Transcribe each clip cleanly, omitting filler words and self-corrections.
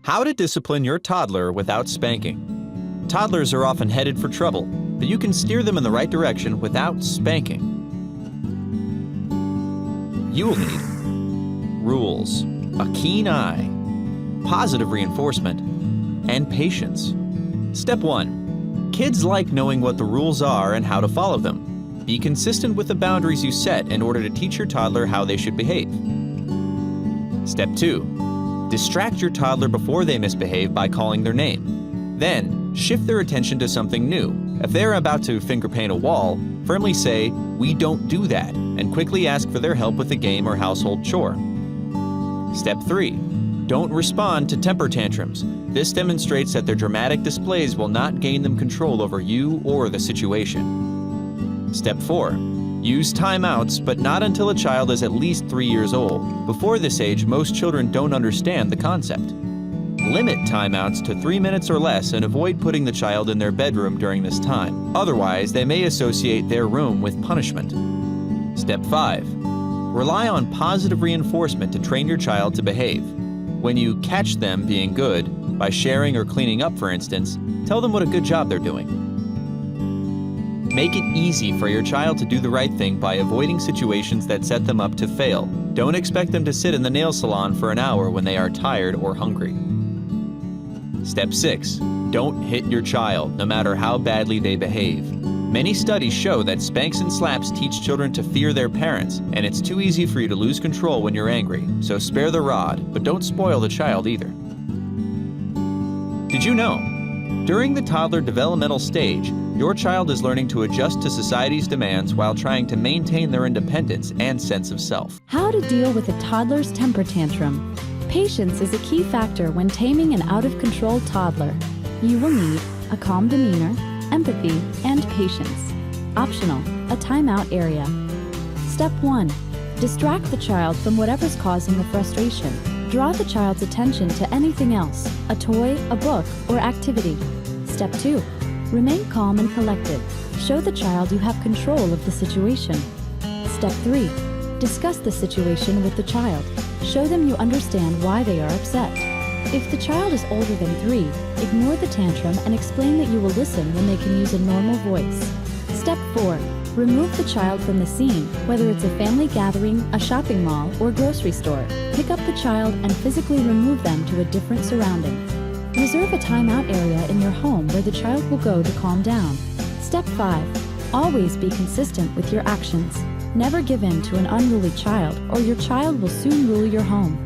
How to discipline your toddler without spanking. Toddlers are often headed for trouble, but you can steer them in the right direction without spanking. You will need rules, a keen eye, positive reinforcement, and patience. Step 1. Kids like knowing what the rules are and how to follow them. Be consistent with the boundaries you set in order to teach your toddler how they should behave. Step 2. Distract your toddler before they misbehave by calling their name. Then, shift their attention to something new. If they're about to finger paint a wall, firmly say, "We don't do that," and quickly ask for their help with a game or household chore. Step 3. Don't respond to temper tantrums. This demonstrates that their dramatic displays will not gain them control over you or the situation. Step 4. Use timeouts, but not until a child is at least 3 years old. Before this age, most children don't understand the concept. Limit timeouts to 3 minutes or less and avoid putting the child in their bedroom during this time. Otherwise, they may associate their room with punishment. Step 5. Rely on positive reinforcement to train your child to behave. When you catch them being good, by sharing or cleaning up for instance, tell them what a good job they're doing. Make it easy for your child to do the right thing by avoiding situations that set them up to fail. Don't expect them to sit in the nail salon for an hour when they are tired or hungry. Step 6. Don't hit your child, no matter how badly they behave. Many studies show that spanks and slaps teach children to fear their parents, and it's too easy for you to lose control when you're angry, so spare the rod, but don't spoil the child either. Did you know? During the toddler developmental stage, your child is learning to adjust to society's demands while trying to maintain their independence and sense of self. How to deal with a toddler's temper tantrum. Patience is a key factor when taming an out-of-control toddler. You will need a calm demeanor, empathy, and patience. Optional, a timeout area. Step 1. Distract the child from whatever's causing the frustration. Draw the child's attention to anything else, a toy, a book, or activity. Step 2. Remain calm and collected. Show the child you have control of the situation. Step 3. Discuss the situation with the child. Show them you understand why they are upset. If the child is older than 3, ignore the tantrum and explain that you will listen when they can use a normal voice. Step 4. Remove the child from the scene, whether it's a family gathering, a shopping mall, or grocery store. Pick up the child and physically remove them to a different surrounding. Reserve a timeout area in your home where the child will go to calm down. Step 5. Always be consistent with your actions. Never give in to an unruly child, or your child will soon rule your home.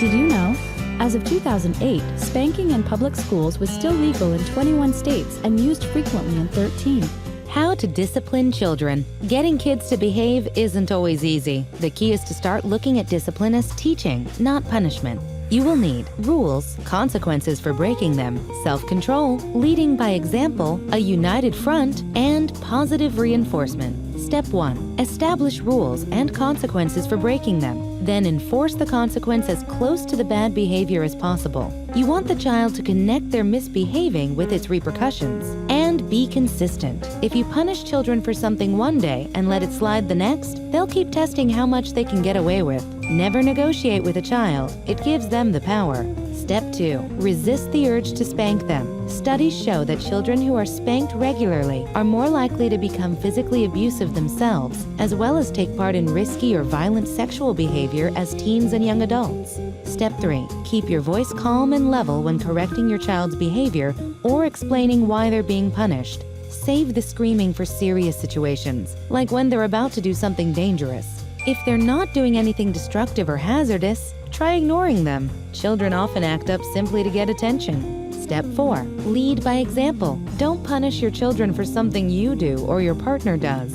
Did you know? As of 2008, spanking in public schools was still legal in 21 states and used frequently in 13. How to discipline children. Getting kids to behave isn't always easy. The key is to start looking at discipline as teaching, not punishment. You will need rules, consequences for breaking them, self-control, leading by example, a united front, and positive reinforcement. Step 1. Establish rules and consequences for breaking them. Then enforce the consequence as close to the bad behavior as possible. You want the child to connect their misbehaving with its repercussions. And be consistent. If you punish children for something one day and let it slide the next, they'll keep testing how much they can get away with. Never negotiate with a child. It gives them the power. Step 2. Resist the urge to spank them. Studies show that children who are spanked regularly are more likely to become physically abusive themselves, as well as take part in risky or violent sexual behavior as teens and young adults. Step 3. Keep your voice calm and level when correcting your child's behavior or explaining why they're being punished. Save the screaming for serious situations, like when they're about to do something dangerous. If they're not doing anything destructive or hazardous, try ignoring them. Children often act up simply to get attention. Step 4. Lead by example. Don't punish your children for something you do or your partner does.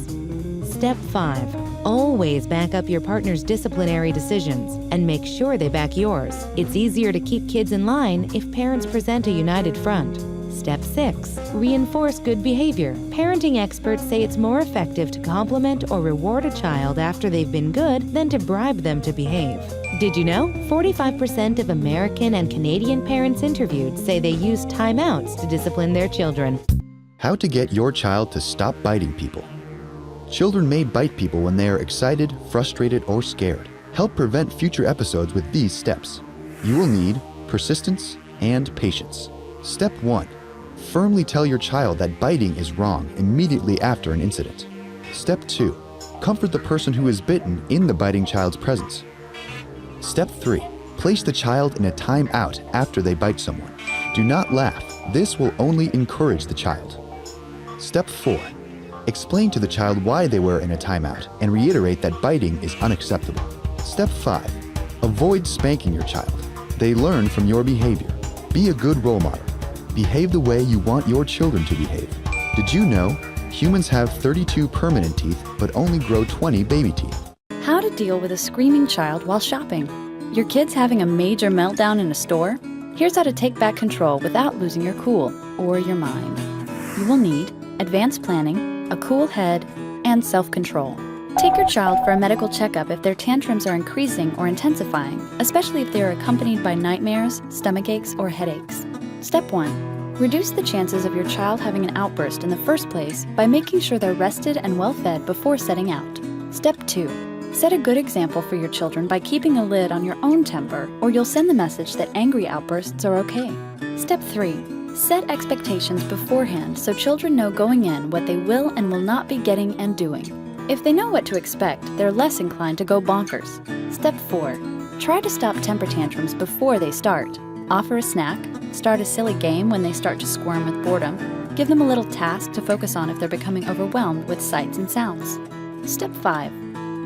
Step 5. Always back up your partner's disciplinary decisions and make sure they back yours. It's easier to keep kids in line if parents present a united front. Step 6. Reinforce good behavior. Parenting experts say it's more effective to compliment or reward a child after they've been good than to bribe them to behave. Did you know? 45% of American and Canadian parents interviewed say they use timeouts to discipline their children. How to get your child to stop biting people. Children may bite people when they are excited, frustrated, or scared. Help prevent future episodes with these steps. You will need persistence, and patience. Step 1. Firmly tell your child that biting is wrong immediately after an incident. Step 2. Comfort the person who is bitten in the biting child's presence. Step 3. Place the child in a timeout after they bite someone. Do not laugh. This will only encourage the child. Step 4. Explain to the child why they were in a timeout and reiterate that biting is unacceptable. Step 5. Avoid spanking your child. They learn from your behavior. Be a good role model. Behave the way you want your children to behave. Did you know humans have 32 permanent teeth but only grow 20 baby teeth? How to deal with a screaming child while shopping. Your kid's having a major meltdown in a store? Here's how to take back control without losing your cool or your mind. You will need advanced planning, a cool head, and self-control. Take your child for a medical checkup if their tantrums are increasing or intensifying, especially if they are accompanied by nightmares, stomach aches, or headaches. Step 1. Reduce the chances of your child having an outburst in the first place by making sure they're rested and well-fed before setting out. Step 2. Set a good example for your children by keeping a lid on your own temper, or you'll send the message that angry outbursts are okay. Step 3. Set expectations beforehand so children know going in what they will and will not be getting and doing. If they know what to expect, they're less inclined to go bonkers. Step 4. Try to stop temper tantrums before they start. Offer a snack, start a silly game when they start to squirm with boredom, give them a little task to focus on if they're becoming overwhelmed with sights and sounds. Step 5.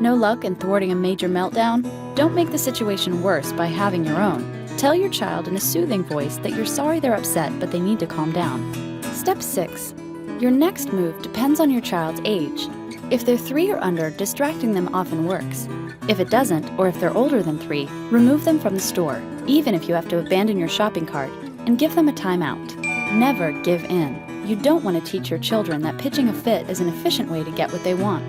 No luck in thwarting a major meltdown? Don't make the situation worse by having your own. Tell your child in a soothing voice that you're sorry they're upset but they need to calm down. Step 6. Your next move depends on your child's age. If they're 3 or under, distracting them often works. If it doesn't, or if they're older than 3, remove them from the store, even if you have to abandon your shopping cart, and give them a timeout. Never give in. You don't want to teach your children that pitching a fit is an efficient way to get what they want.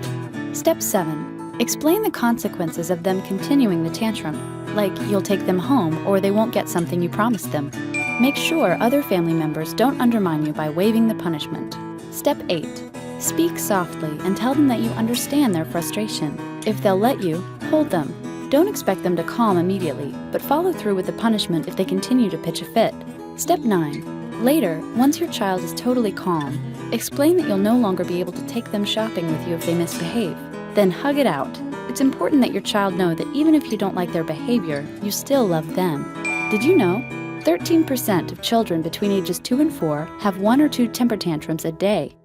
Step 7. Explain the consequences of them continuing the tantrum, like you'll take them home or they won't get something you promised them. Make sure other family members don't undermine you by waiving the punishment. Step 8. Speak softly and tell them that you understand their frustration. If they'll let you, hold them. Don't expect them to calm immediately, but follow through with the punishment if they continue to pitch a fit. Step 9. Later, once your child is totally calm, explain that you'll no longer be able to take them shopping with you if they misbehave. Then hug it out. It's important that your child know that even if you don't like their behavior, you still love them. Did you know 13% of children between ages 2 and 4 have 1 or 2 temper tantrums a day?